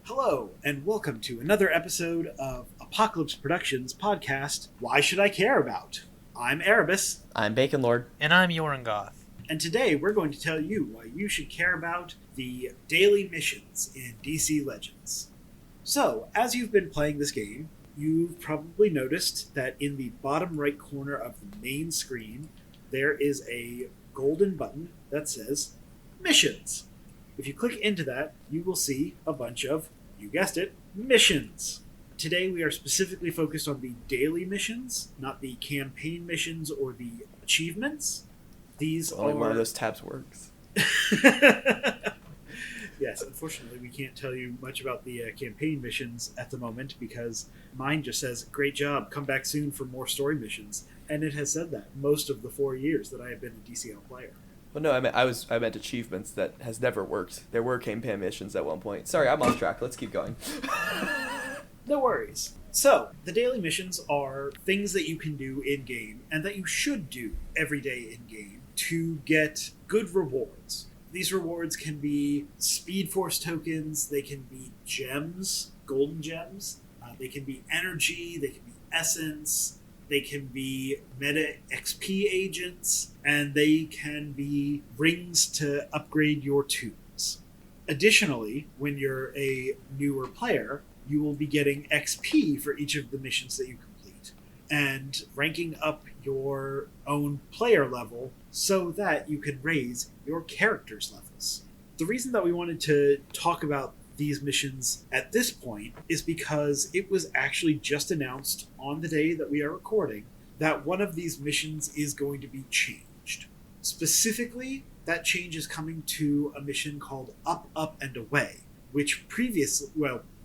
Hello, and welcome to another episode of Apokolips Production's podcast, Why Should I Care About? I'm Erebus, I'm BaconLord. And I'm Yorongoth. and today we're going to tell you why you should care about the daily missions in DC Legends. So, as you've been playing this game, you've probably noticed that in the bottom right corner of the main screen, there is a golden button that says Missions. If you click into that, you will see a bunch of, you guessed it, missions. Today we are specifically focused on the daily missions, not the campaign missions or the achievements. These Only are... one of those tabs works. Yes, unfortunately we can't tell you much about the campaign missions at the moment because mine just says, great job, come back soon for more story missions. And it has said that most of the 4 years that I have been a DCL player. Well, no, I meant achievements that has never worked. There were campaign missions at one point. Sorry, I'm off track. Let's keep going. No worries. So, the daily missions are things that you can do in-game and that you should do every day in-game to get good rewards. These rewards can be Speed Force tokens, they can be gems, golden gems, they can be energy, they can be essence, they can be meta XP agents, and they can be rings to upgrade your tombs. Additionally, when you're a newer player, you will be getting XP for each of the missions that you complete, and ranking up your own player level so that you can raise your character's levels. The reason that we wanted to talk about these missions at this point is because it was actually just announced on the day that we are recording that one of these missions is going to be changed. Specifically, that change is coming to a mission called Up, Up, and Away, which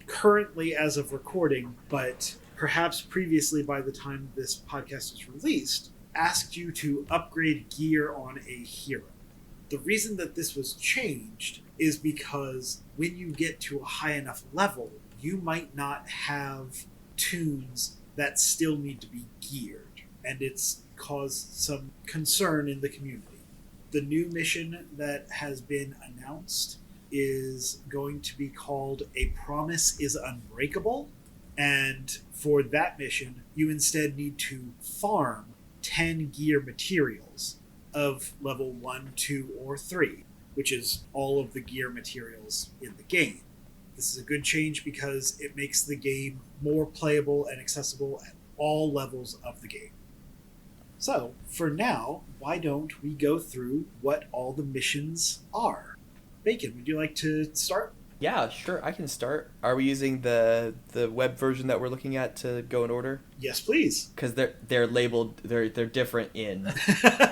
currently as of recording, but perhaps previously by the time this podcast is released, asked you to upgrade gear on a hero. The reason that this was changed is because when you get to a high enough level, you might not have tunes that still need to be geared, and it's caused some concern in the community. The new mission that has been announced is going to be called A Promise is Unbreakable, and for that mission, you instead need to farm 10 gear materials of level 1, 2, or 3, which is all of the gear materials in the game. This is a good change because it makes the game more playable and accessible at all levels of the game. So, for now, why don't we go through what all the missions are? Bacon, would you like to start? Yeah, sure, I can start. Are we using the web version that we're looking at to go in order? Yes, please. Because they're labeled, they're different in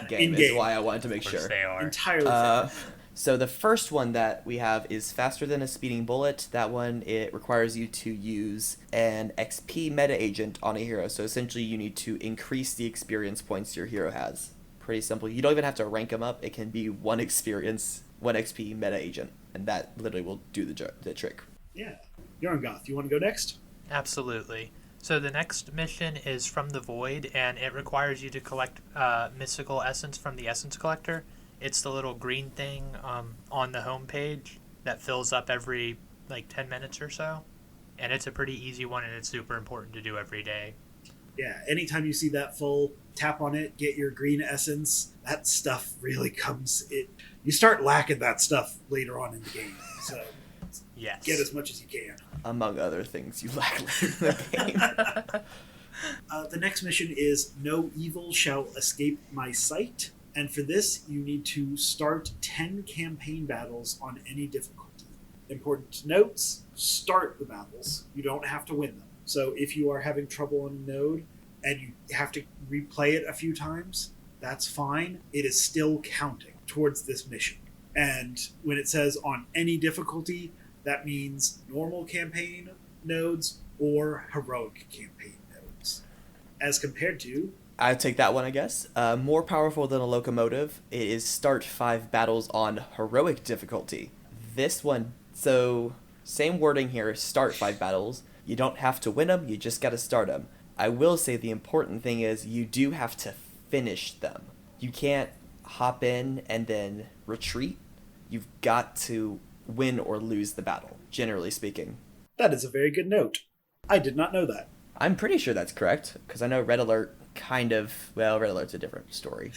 game, In-game. is why I wanted to make Of course sure. they are. Entirely fair. So the first one that we have is Faster Than a Speeding Bullet. That one, it requires you to use an XP meta agent on a hero. So essentially you need to increase the experience points your hero has. Pretty simple. You don't even have to rank them up. It can be one XP meta agent. And that literally will do the trick. Yeah. Yorongoth, you want to go next? Absolutely. So the next mission is From the Void, and it requires you to collect mystical essence from the Essence Collector. It's the little green thing on the home page that fills up every 10 minutes or so. And it's a pretty easy one, and it's super important to do every day. Yeah, anytime you see that full, tap on it, get your green essence, that stuff really you start lacking that stuff later on in the game, so Yes. get as much as you can. Among other things you lack later in the game. The next mission is No Evil Shall Escape My Sight, and for this you need to start 10 campaign battles on any difficulty. Important notes, start the battles. You don't have to win them. So if you are having trouble on a node and you have to replay it a few times, that's fine. It is still counting towards this mission. And when it says on any difficulty, that means normal campaign nodes or heroic campaign nodes. As compared to... I'd take that one, I guess. More powerful than a locomotive, it is start 5 battles on heroic difficulty. This one, so same wording here, start 5 battles. You don't have to win them, you just gotta start them. I will say the important thing is you do have to finish them. You can't hop in and then retreat. You've got to win or lose the battle, generally speaking. That is a very good note. I did not know that. I'm pretty sure that's correct, because I know Red Alert kind of... Well, Red Alert's a different story.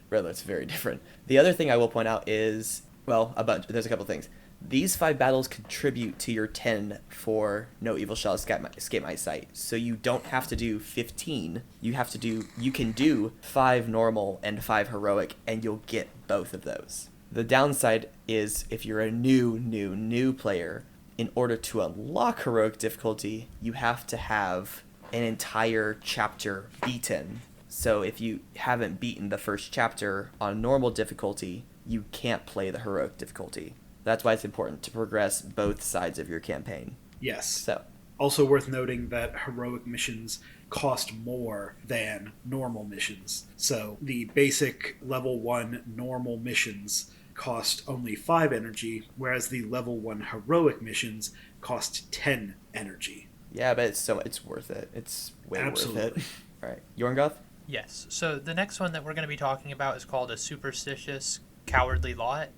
Red Alert's very different. The other thing I will point out is... Well, there's a couple things. These 5 battles contribute to your 10 for No Evil Shall Escape My Sight. So you don't have to do 15. You can do 5 normal and 5 heroic, and you'll get both of those. The downside is if you're a new player, in order to unlock heroic difficulty, you have to have an entire chapter beaten. So if you haven't beaten the first chapter on normal difficulty, you can't play the heroic difficulty. That's why it's important to progress both sides of your campaign. Yes. So, also worth noting that heroic missions cost more than normal missions. So the basic level 1 normal missions cost only 5 energy, whereas the level 1 heroic missions cost 10 energy. yeah, but it's worth it. It's way Absolutely. worth it. All right, Yorongoth? Yes. So the next one that we're going to be talking about is called a Superstitious Cowardly Lot.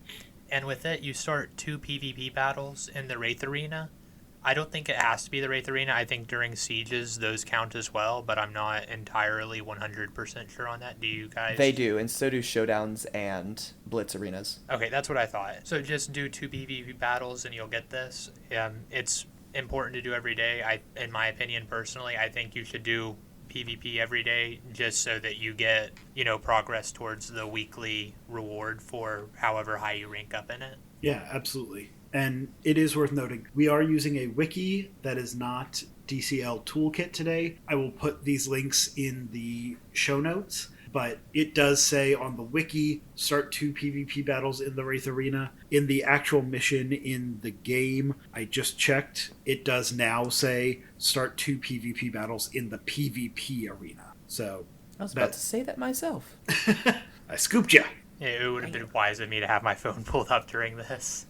And with it, you start 2 PvP battles in the Wraith Arena. I don't think it has to be the Wraith Arena. I think during sieges, those count as well, but I'm not entirely 100% sure on that. Do you guys? They do, and so do showdowns and blitz arenas. Okay, that's what I thought. So just do 2 PvP battles and you'll get this. It's important to do every day. In my opinion, personally, I think you should do PvP every day just so that you get, progress towards the weekly reward for however high you rank up in it. Yeah, absolutely. And it is worth noting, we are using a wiki that is not DCL Toolkit today. I will put these links in the show notes, but it does say on the wiki, start 2 PvP battles in the Wraith Arena. In the actual mission in the game, I just checked, it does now say start 2 PvP battles in the PvP arena. So I was about to say that myself. I scooped you. It would have been wise of me to have my phone pulled up during this.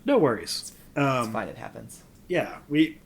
No worries. It's fine, it happens. Yeah,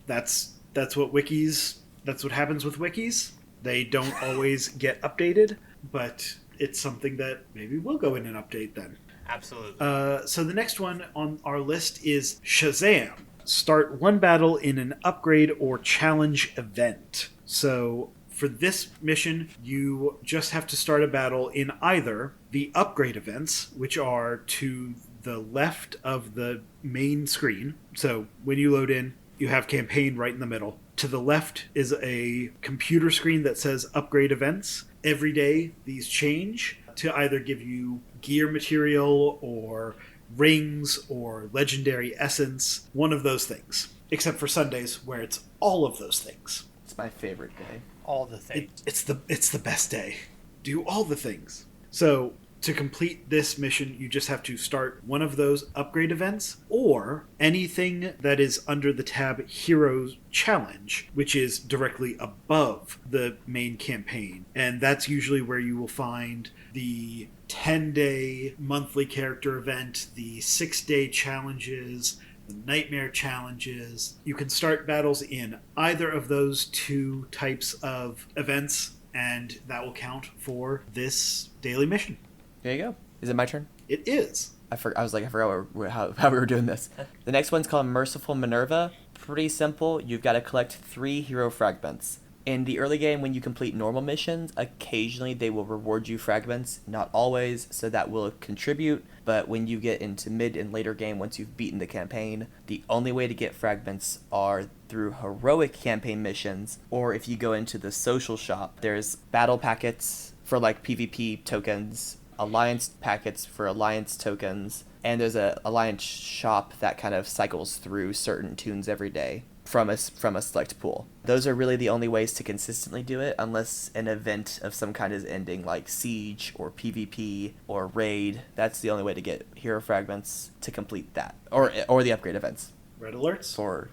that's what wikis. That's what happens with wikis. They don't always get updated, but it's something that maybe we'll go in and update then. Absolutely. So the next one on our list is Shazam. Start 1 battle in an upgrade or challenge event. So for this mission, you just have to start a battle in either the upgrade events, which are to the left of the main screen. So when you load in, you have campaign right in the middle. To the left is a computer screen that says upgrade events. Every day these change to either give you gear material or rings or legendary essence, one of those things. Except for Sundays where it's all of those things. It's my favorite day. All the things. It's the best day. Do all the things. So to complete this mission, you just have to start one of those upgrade events or anything that is under the tab Heroes Challenge, which is directly above the main campaign. And that's usually where you will find the 10-day monthly character event, the 6-day challenges, the nightmare challenges. You can start battles in either of those 2 types of events, and that will count for this daily mission. There you go. Is it my turn? It is. I forgot how we were doing this. The next one's called Merciful Minerva. Pretty simple. You've got to collect 3 hero fragments. In the early game, when you complete normal missions, occasionally they will reward you fragments. Not always, so that will contribute. But when you get into mid and later game, once you've beaten the campaign, the only way to get fragments are through heroic campaign missions, or if you go into the social shop. There's battle packets for like PvP tokens, alliance packets for alliance tokens, and there's a alliance shop that kind of cycles through certain tunes every day from a select pool. Those are really the only ways to consistently do it, unless an event of some kind is ending, like Siege or PvP or Raid. That's the only way to get hero fragments to complete that, or the upgrade events. Red alerts?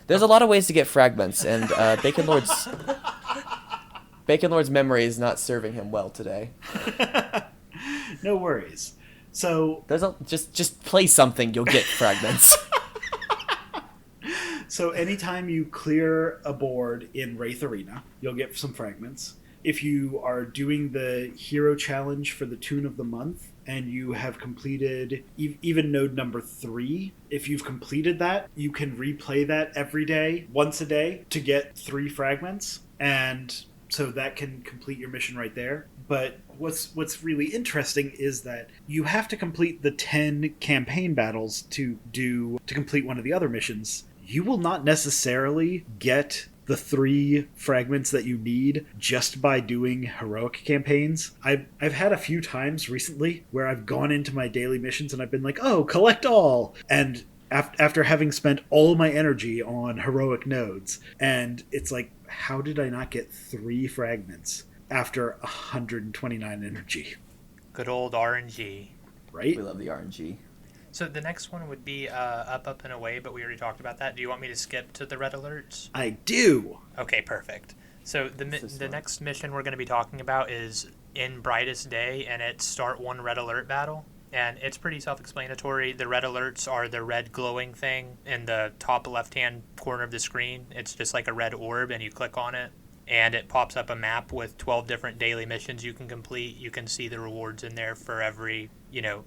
There's a lot of ways to get fragments, and BaconLord's memory is not serving him well today. No worries. So just play something, you'll get fragments. So anytime you clear a board in Wraith Arena, you'll get some fragments. if you are doing the hero challenge for the Toon of the Month and you have completed even node number 3, if you've completed that, you can replay that every day, once a day, to get 3 fragments. And so that can complete your mission right there. But what's really interesting is that you have to complete the 10 campaign battles to complete one of the other missions. You will not necessarily get the 3 fragments that you need just by doing heroic campaigns. I've had a few times recently where I've gone into my daily missions and I've been like, oh, collect all! And after having spent all my energy on heroic nodes, and it's like, how did I not get 3 fragments after 129 energy? Good old RNG. Right? We love the RNG. So the next one would be up, and away, but we already talked about that. Do you want me to skip to the red alerts? I do! Okay, perfect. So the next mission we're going to be talking about is in Brightest Day, and it's start 1 red alert battle. And it's pretty self-explanatory. The red alerts are the red glowing thing in the top left-hand corner of the screen. It's just like a red orb, and you click on it, and it pops up a map with 12 different daily missions you can complete. You can see the rewards in there for every,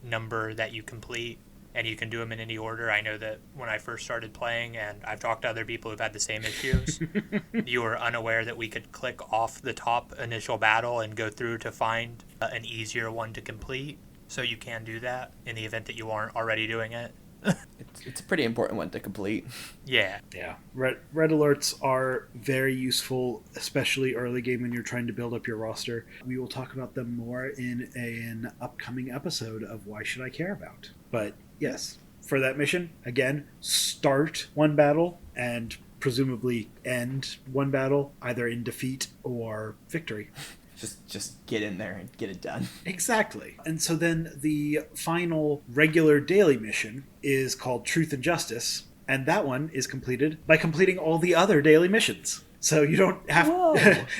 number that you complete, and you can do them in any order. I know that when I first started playing, and I've talked to other people who've had the same issues, you were unaware that we could click off the top initial battle and go through to find an easier one to complete. So you can do that in the event that you aren't already doing it. It's a pretty important one to complete. Yeah. Yeah. Red alerts are very useful, especially early game when you're trying to build up your roster. We will talk about them more in an upcoming episode of Why Should I Care About. But yes, for that mission, again, start 1 battle and presumably end 1 battle, either in defeat or victory. Just get in there and get it done. Exactly. And so then the final regular daily mission is called Truth and Justice, and that one is completed by completing all the other daily missions. So you don't have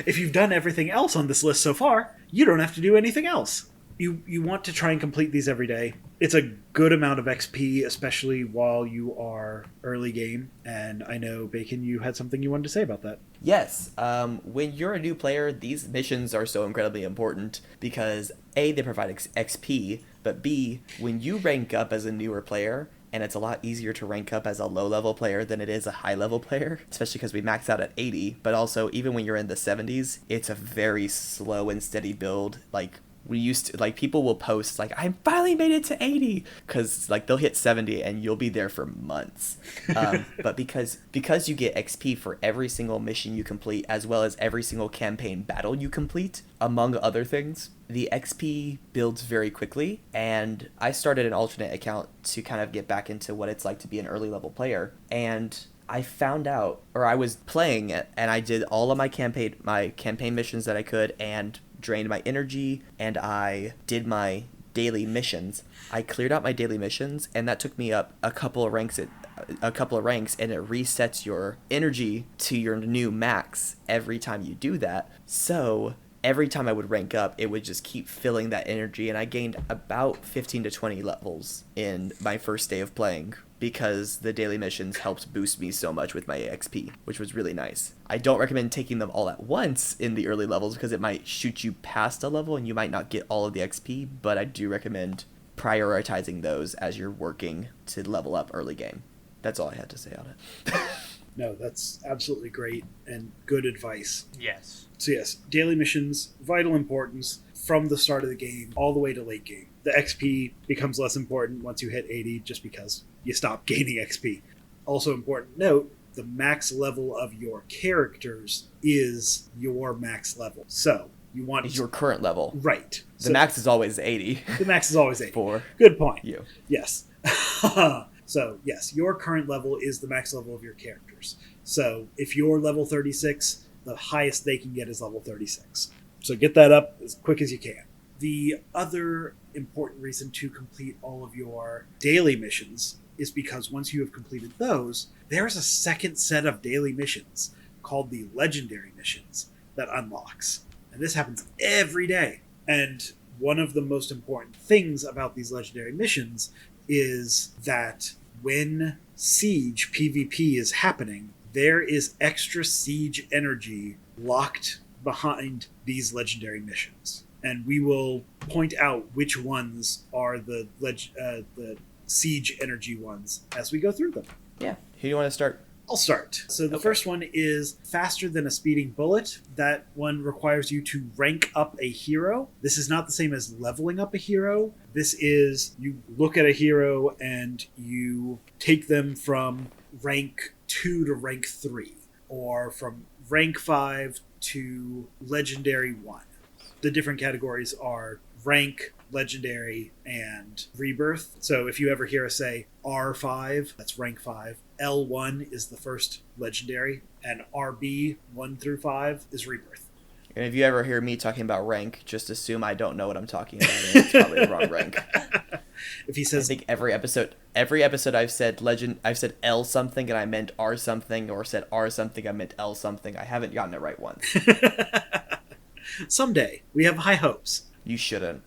if you've done everything else on this list so far, you don't have to do anything else. You want to try and complete these every day. It's a good amount of XP, especially while you are early game. And I know, Bacon, you had something you wanted to say about that. Yes. When you're a new player, these missions are so incredibly important because A, they provide XP, but B, when you rank up as a newer player, and it's a lot easier to rank up as a low-level player than it is a high-level player, especially because we max out at 80, but also even when you're in the 70s, it's a very slow and steady build. We used to, people will post, I finally made it to 80, because, they'll hit 70 and you'll be there for months. But because you get XP for every single mission you complete, as well as every single campaign battle you complete, among other things, the XP builds very quickly, and I started an alternate account to kind of get back into what it's like to be an early level player, and I found out, or I was playing it, and I did all of my campaign missions that I could, and drained my energy, and I did my daily missions. I cleared out my daily missions, and that took me up a couple of ranks, and it resets your energy to your new max every time you do that. So every time I would rank up, it would just keep filling that energy, and I gained about 15 to 20 levels in my first day of playing, because the daily missions helped boost me so much with my XP, which was really nice. I don't recommend taking them all at once in the early levels because it might shoot you past a level and you might not get all of the XP, but I do recommend prioritizing those as you're working to level up early game. That's all I had to say on it. No, that's absolutely great and good advice. Yes. So yes, daily missions, vital importance from the start of the game all the way to late game. The XP becomes less important once you hit 80 just because you stop gaining XP. Also important note, the max level of your characters is your max level. So you want... Is your current level. Right. The max is always 80. The max is always 80. For good point. You. Yes. So yes, your current level is the max level of your characters. So if you're level 36, the highest they can get is level 36. So get that up as quick as you can. The other important reason to complete all of your daily missions is because once you have completed those, there's a second set of daily missions called the legendary missions that unlocks. And this happens every day. And one of the most important things about these legendary missions is that when Siege PvP is happening, there is extra Siege energy locked behind these legendary missions. And we will point out which ones are the siege energy ones as we go through them. Yeah. Who do you want to start? I'll start. So the first one is faster than a speeding bullet. That one requires you to rank up a hero. This is not the same as leveling up a hero. This is you look at a hero and you take them from rank 2 to rank 3, or from rank 5 to legendary 1. The different categories are rank, legendary, and rebirth. So if you ever hear us say R5, that's rank 5. L1 is the first legendary, and RB 1 through 5 is rebirth. And if you ever hear me talking about rank, just assume I don't know what I'm talking about. And it's probably the wrong rank. If he says, I think every episode I've said L something and I meant R something, or said R something I meant L something. I haven't gotten it right once. someday we have high hopes. You shouldn't.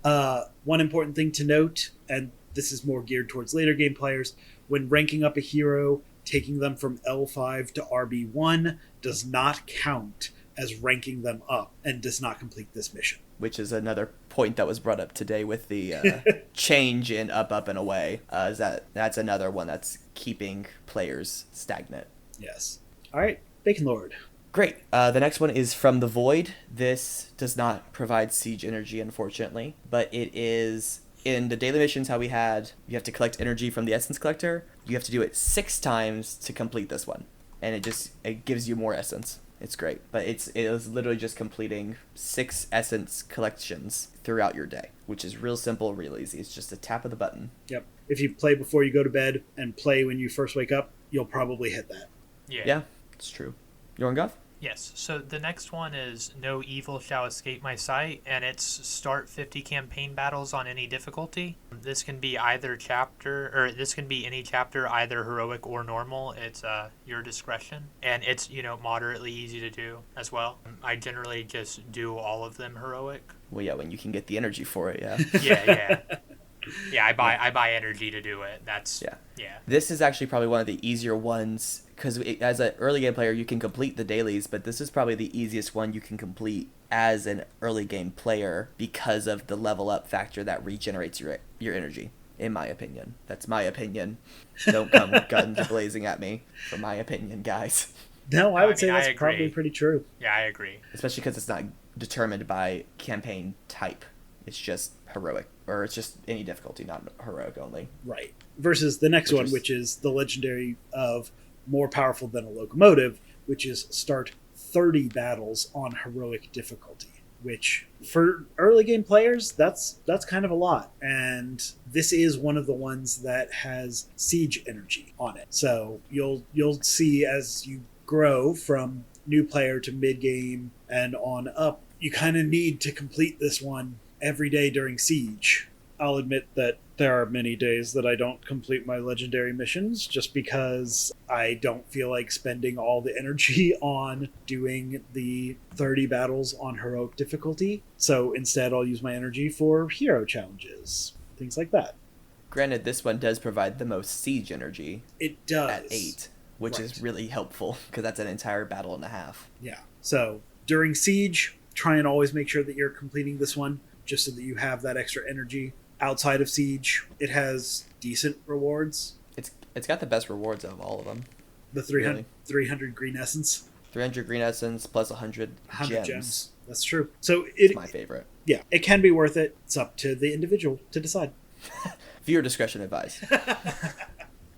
One important thing to note, and this is more geared towards later game players, when ranking up a hero, taking them from L5 to RB1 does not count as ranking them up and does not complete this mission. Which is another point that was brought up today with the change in up, and away. Is that's another one that's keeping players stagnant. Yes. All right, BaconLord. Great. The next one is From the Void. This does not provide siege energy, unfortunately, but it is in the daily missions how we had, you have to collect energy from the essence collector. You have to do it 6 times to complete this one, and it gives you more essence. It's great, but it is literally just completing 6 essence collections throughout your day, which is real simple, real easy. It's just a tap of the button. Yep. If you play before you go to bed and play when you first wake up, you'll probably hit that. Yeah, it's true. Yorongoth? Yes, so the next one is No Evil Shall Escape My Sight, and it's start 50 campaign battles on any difficulty. This can be either chapter, or this can be any chapter, either heroic or normal. It's your discretion, and it's, moderately easy to do as well. I generally just do all of them heroic. Well, yeah, when you can get the energy for it, yeah. Yeah. Yeah, I buy energy to do it. Yeah. This is actually probably one of the easier ones, because as an early game player, you can complete the dailies, but this is probably the easiest one you can complete as an early game player because of the level up factor that regenerates your energy, in my opinion. That's my opinion. Don't come guns blazing at me for my opinion, guys. No, I would say that's probably pretty true. Yeah, I agree. Especially because it's not determined by campaign type. It's just heroic, or it's just any difficulty, not heroic only. Right. Versus the next one, which is the legendary of More Powerful Than a Locomotive, which is start 30 battles on heroic difficulty, which for early game players, that's kind of a lot. And this is one of the ones that has siege energy on it. So you'll see as you grow from new player to mid game and on up, you kind of need to complete this one every day during siege. I'll admit that there are many days that I don't complete my legendary missions just because I don't feel like spending all the energy on doing the 30 battles on heroic difficulty. So instead I'll use my energy for hero challenges, things like that. Granted, this one does provide the most siege energy. It does. At 8, which is really helpful because that's an entire battle and a half. Yeah. So during siege, try and always make sure that you're completing this one just so that you have that extra energy. Outside of siege, it has decent rewards. It's got the best rewards of all of them. The 300 green essence. 300 green essence plus 100 gems. That's true. So it's my favorite. Yeah, it can be worth it. It's up to the individual to decide. Viewer discretion advised.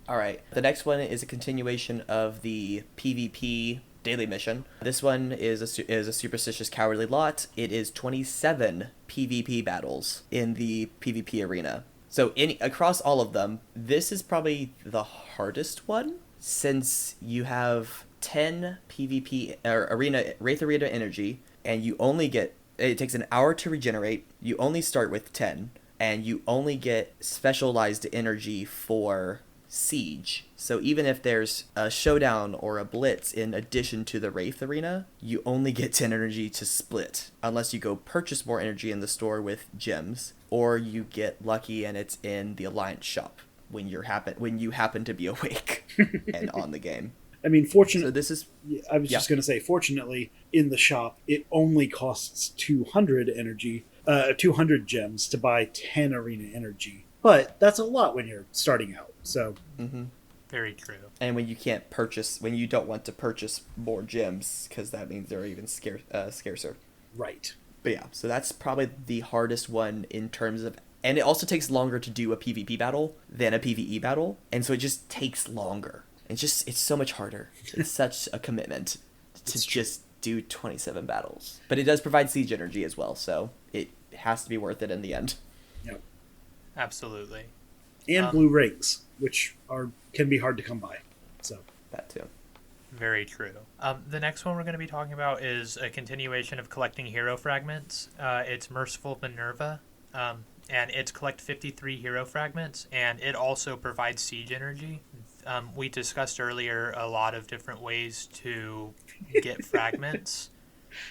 All right. The next one is a continuation of the PvP daily mission. This one is a superstitious cowardly lot. It is 27 PvP battles in the PvP arena. So across all of them, this is probably the hardest one since you have 10 PvP Wraith Arena energy, and it takes an hour to regenerate. You only start with 10, and you only get specialized energy for siege. So even if there's a showdown or a blitz in addition to the Wraith Arena, you only get 10 energy to split, unless you go purchase more energy in the store with gems, or you get lucky and it's in the Alliance shop when you happen to be awake and on the game. I mean, So fortunately, this is I was just going to say, fortunately, in the shop, it only costs 200 energy, 200 gems to buy 10 arena energy. But that's a lot when you're starting out. So, Very true. and when you don't want to purchase more gems because that means they're even scarcer. right. But yeah, so that's probably the hardest one in terms of, and it also takes longer to do a PvP battle than a PvE battle, and so it just takes longer. It's so much harder. It's such a commitment to just do 27 battles. But it does provide siege energy as well, so it has to be worth it in the end. Yep. Absolutely. And blue rings, which can be hard to come by. So That too. Very true. The next one we're going to be talking about is a continuation of collecting hero fragments. It's Merciful Minerva, and it's collect 53 hero fragments, and it also provides siege energy. We discussed earlier a lot of different ways to get fragments.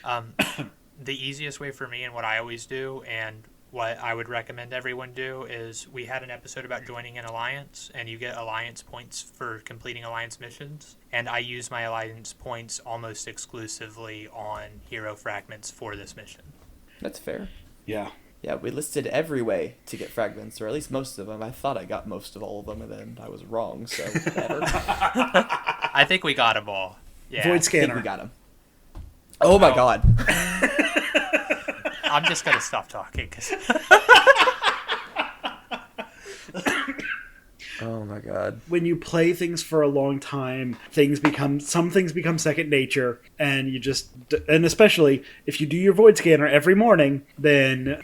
The easiest way for me and what I always do and what I would recommend everyone do is we had an episode about joining an alliance, and you get alliance points for completing alliance missions. And I use my alliance points almost exclusively on hero fragments for this mission. That's fair. yeah. Yeah, we listed every way to get fragments, or at least most of them. I thought I got most of all of them, and then I was wrong, so whatever. I think we got them all. Yeah. Void I think scanner. we got them. Oh my god. I'm just going to stop talking because Oh my god. When you play things for a long time, some things become second nature, and and especially if you do your void scanner every morning, then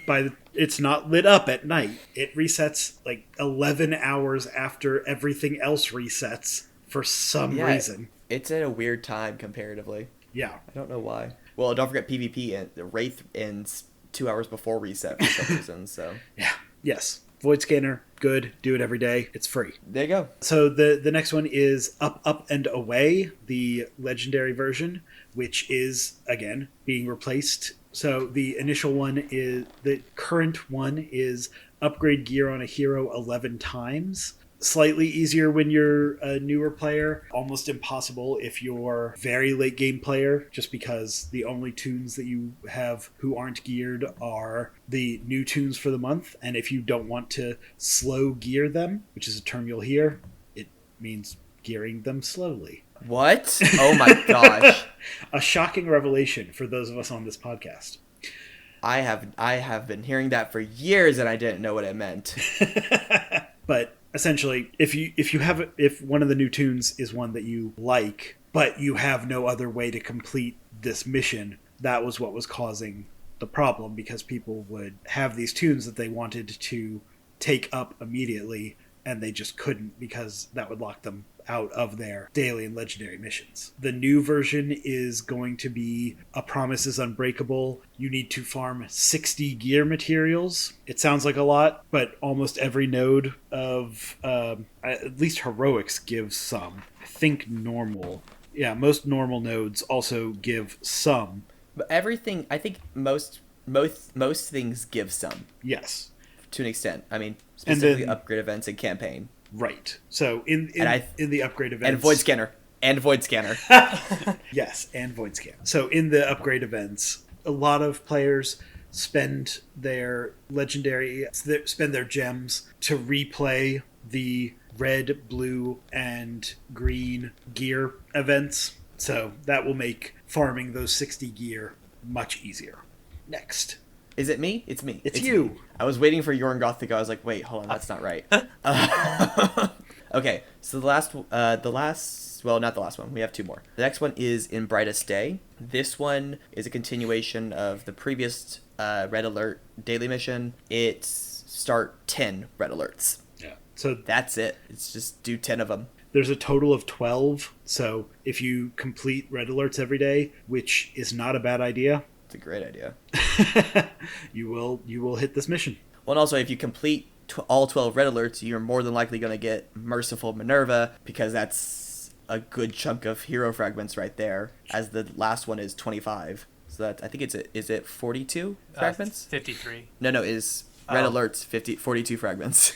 it's not lit up at night. It resets like 11 hours after everything else resets for some reason. It's at a weird time comparatively. Yeah. I don't know why. Well, don't forget PvP and the Wraith ends 2 hours before reset for some reason, so. Yeah. Yes. Void scanner, good. Do it every day. It's free. There you go. So the next one is Up, Up, and Away, the legendary version, which is, again, being replaced. So the current one is upgrade gear on a hero 11 times. Slightly easier when you're a newer player. Almost impossible if you're very late game player, just because the only tunes that you have who aren't geared are the new tunes for the month. And if you don't want to slow gear them, which is a term you'll hear, it means gearing them slowly. What? Oh my gosh. A shocking revelation for those of us on this podcast. I have been hearing that for years and I didn't know what it meant. But essentially, if one of the new tunes is one that you like, but you have no other way to complete this mission, that was what was causing the problem, because people would have these tunes that they wanted to take up immediately, and they just couldn't because that would lock them out of their daily and legendary missions. The new version is going to be A Promise is Unbreakable. You need to farm 60 gear materials. It sounds like a lot, but almost every node of, at least heroics gives some. I think normal. Yeah, most normal nodes also give some. But everything, I think most things give some. Yes. To an extent. I mean, specifically upgrade events and campaign. Right. So in the upgrade events... And Void Scanner. Yes, and Void Scanner. So in the upgrade events, a lot of players spend their gems to replay the red, blue, and green gear events. So that will make farming those 60 gear much easier. Next. Is it me? It's me. It's you. Me. I was waiting for Yorongoth to go. I was like, wait, hold on, that's not right. Okay, so not the last one. We have two more. The next one is In Brightest Day. This one is a continuation of the previous Red Alert daily mission. It's start 10 Red Alerts. Yeah. So that's it. It's just do 10 of them. There's a total of 12. So if you complete Red Alerts every day, which is not a bad idea. It's a great idea. You will hit this mission. Well, and also if you complete all 12 red alerts, you're more than likely going to get Merciful Minerva, because that's a good chunk of hero fragments right there, as the last one is 25. So that, I think is it 42 fragments? 53. No, is red alerts 42 fragments.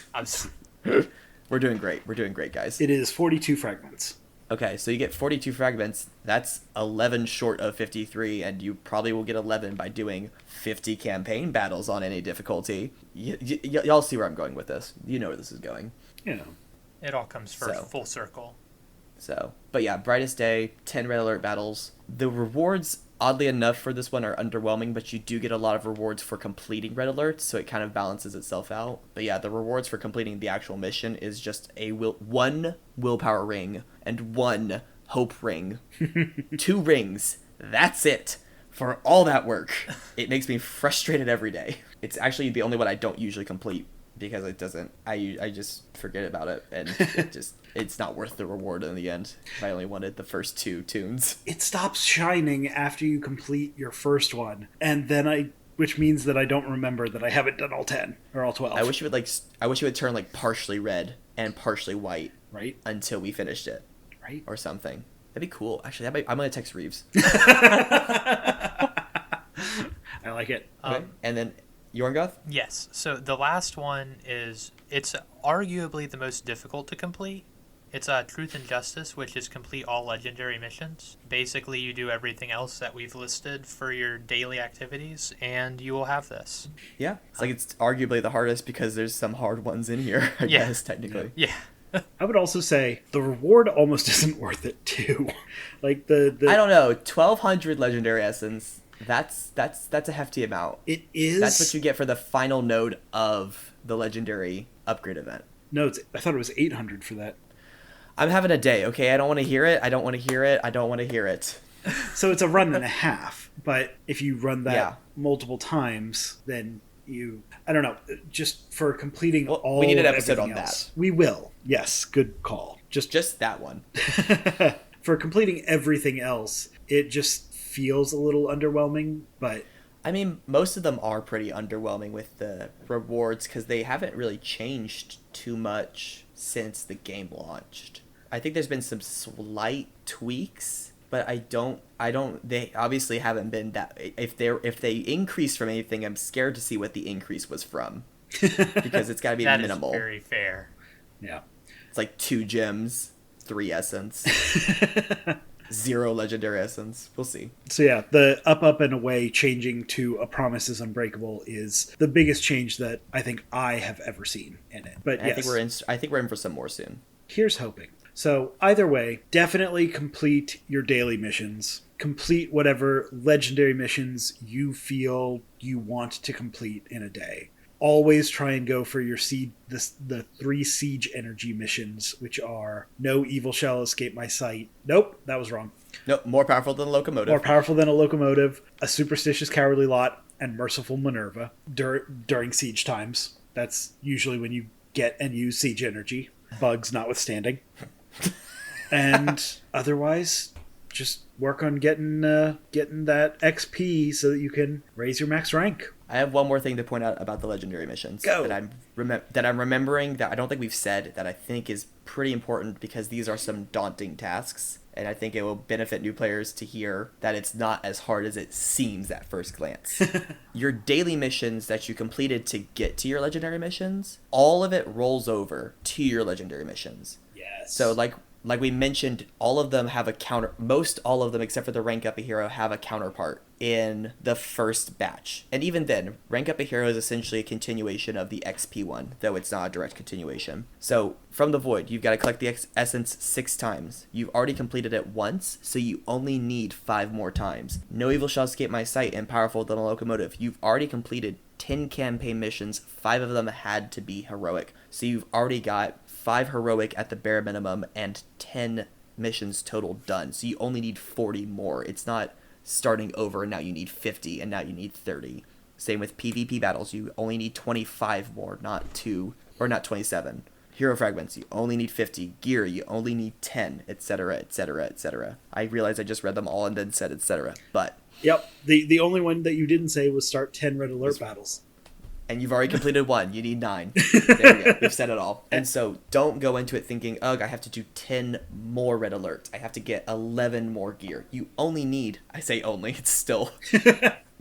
We're doing great. We're doing great, guys. It is 42 fragments. Okay, so you get 42 fragments. That's 11 short of 53, and you probably will get 11 by doing 50 campaign battles on any difficulty. Y'all see where I'm going with this. You know where this is going. Yeah. It all comes full circle. So, but yeah, Brightest Day, 10 red alert battles. The rewards, oddly enough, for this one are underwhelming, but you do get a lot of rewards for completing red alerts, so it kind of balances itself out. But yeah, the rewards for completing the actual mission is just one willpower ring and one hope ring. 2 rings. That's it. For all that work. It makes me frustrated every day. It's actually the only one I don't usually complete because it doesn't. I just forget about it, and it's not worth the reward in the end. If I only wanted the first 2 tunes. It stops shining after you complete your first one, and then which means that I don't remember that I haven't done all 10 or all 12. I wish it would turn like partially red and partially white, right? Until we finished it, right? Or something. That'd be cool. Actually, I'm gonna text Reeves. I like it. Okay. And then Yorongoth? Yes. So the last one it's arguably the most difficult to complete. It's Truth and Justice, which is complete all legendary missions. Basically, you do everything else that we've listed for your daily activities, and you will have this. Yeah. It's arguably the hardest because there's some hard ones in here, I guess, technically. Yeah. I would also say the reward almost isn't worth it, too. Like the I don't know, 1,200 legendary essence. That's a hefty amount. It is. That's what you get for the final node of the legendary upgrade event. No, I thought it was 800 for that. I'm having a day, okay? I don't want to hear it. I don't want to hear it. I don't want to hear it. So it's a run and a half, but if you run that multiple times, then I don't know, just for completing we need an episode on else, that. We will. Yes, good call. Just that one. For completing everything else, it just feels a little underwhelming, but I mean, most of them are pretty underwhelming with the rewards because they haven't really changed too much since the game launched. I think there's been some slight tweaks, but they obviously haven't been that. If they increase from anything, I'm scared to see what the increase was from because it's got to be minimal. That is very fair. Yeah. It's like 2 gems, 3 essence. 0 legendary essence. We'll see. So yeah, the up and away changing to A Promise is Unbreakable is the biggest change that I think I have ever seen in it. But yes, I think we're in for some more soon. Here's hoping. So either way, definitely complete your daily missions. Complete whatever legendary missions you feel you want to complete in a day. Always try and go for your the 3 siege energy missions, which are no evil shall escape my sight. Nope, that was wrong. Nope, more powerful than a locomotive. More powerful than a locomotive, a superstitious cowardly lot, and merciful Minerva during siege times. That's usually when you get and use siege energy, bugs notwithstanding. And otherwise, just work on getting that XP so that you can raise your max rank. I have one more thing to point out about the legendary missions. Go. That I'm remembering that I don't think we've said that I think is pretty important because these are some daunting tasks, and I think it will benefit new players to hear that it's not as hard as it seems at first glance. Your daily missions that you completed to get to your legendary missions, all of it rolls over to your legendary missions. Yes. So like we mentioned, all of them have most all of them except for the Rank Up a Hero have a counterpart in the first batch. And even then, Rank Up a Hero is essentially a continuation of the XP one, though it's not a direct continuation. So from the Void, you've got to collect the essence 6 times. You've already completed it once, so you only need 5 more times. No evil shall escape my sight and powerful than a locomotive. You've already completed 10 campaign missions, 5 of them had to be heroic. So you've already got 5 heroic at the bare minimum and 10 missions total done. So you only need 40 more. It's not starting over and now you need 50 and now you need 30. Same with PvP battles. You only need 25 more, not 27. Hero fragments, you only need 50. Gear, you only need 10, etc., etc., etc. I realize I just read them all and then said etc. But yep, the only one that you didn't say was start 10 red alert battles. And you've already completed 1. You need 9. There we go. We've said it all. And so don't go into it thinking, ugh, I have to do 10 more red alerts. I have to get 11 more gear. You only need, I say only, it's still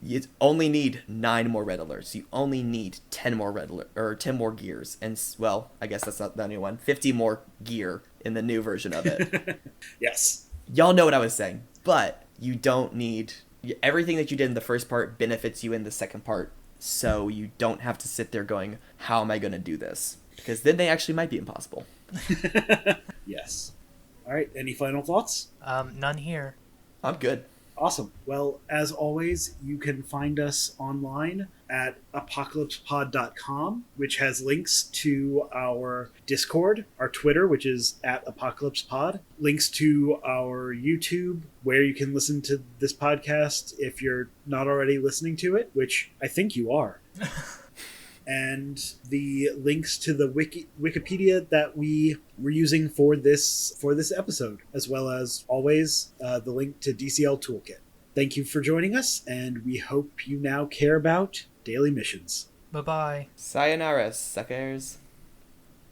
You only need 9 more red alerts. You only need 10 more red alert, or 10 more gears. And, well, I guess that's not the new one. 50 more gear in the new version of it. Yes. Y'all know what I was saying. But you don't need... Everything that you did in the first part benefits you in the second part. So you don't have to sit there going, how am I going to do this? Because then they actually might be impossible. Yes. All right, any final thoughts? None here. I'm good. Awesome. Well, as always, you can find us online at apokolipspod.com, which has links to our Discord, our Twitter, which is at apokolipspod, links to our YouTube, where you can listen to this podcast if you're not already listening to it, which I think you are. And the links to the Wikipedia that we were using for this episode, as well as always the link to DCL Toolkit. Thank you for joining us, and we hope you now care about daily missions. Bye-bye. Sayonara, suckers.